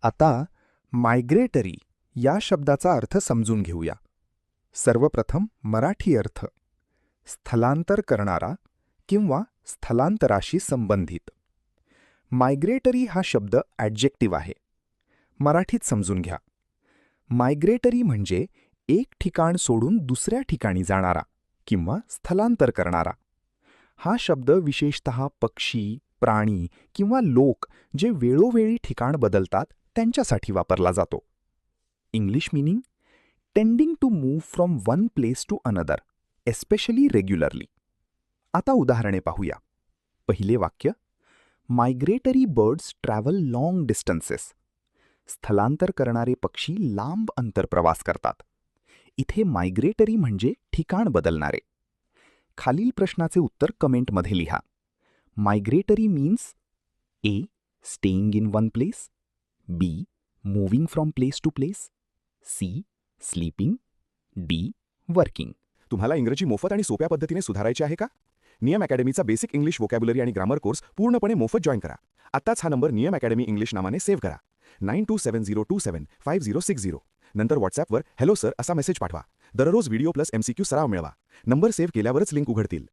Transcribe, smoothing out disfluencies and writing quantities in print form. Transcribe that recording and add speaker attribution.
Speaker 1: आता मायग्रेटरी या शब्दाचा अर्थ समजून घेऊया. सर्वप्रथम मराठी अर्थ: स्थलांतर करणारा किंवा स्थलांतराशी संबंधित. मायग्रेटरी हा शब्द ॲडजेक्टिव्ह आहे. मराठीत समजून घ्या. मायग्रेटरी म्हणजे एक ठिकाण सोडून दुसऱ्या ठिकाणी जाणारा किंवा स्थलांतर करणारा. हा शब्द विशेषतः पक्षी, प्राणी किंवा लोक जे वेळोवेळी ठिकाण बदलतात त्यांच्यासाठी वापरला जातो. English meaning: tending to move from one place to another, especially regularly. आता उदाहरणे पाहूया. पहिले वाक्य: migratory birds travel long distances. स्थलांतर करणारे पक्षी लांब अंतर प्रवास करतात. इथे मायग्रेटरी म्हणजे ठिकाण बदलणारे. खालील प्रश्नाचे उत्तर कमेंटमध्ये लिहा. Migratory means: A. Staying in one place, B. Moving from place to place, C. Sleeping, D. Working.
Speaker 2: तुम्हाला इंग्रजी मोफत आणि सोप्या पद्धतीने सुधारायचे आहे का? नियम अकॅडमीचा बेसिक इंग्लिश व्होकॅब्युलरी आणि ग्रामर कोर्स पूर्णपणे मोफत जॉईन करा. आत्ताच हा नंबर नियम अकॅडमी इंग्लिश नावाने सेव्ह करा. 9270275060. नंतर व्हॉट्सॲपवर हॅलो सर असा मेसेज पाठवा. दररोज व्हिडिओ प्लस MCQ सराव मिळवा. नंबर सेव्ह केल्यावरच लिंक उघडतील.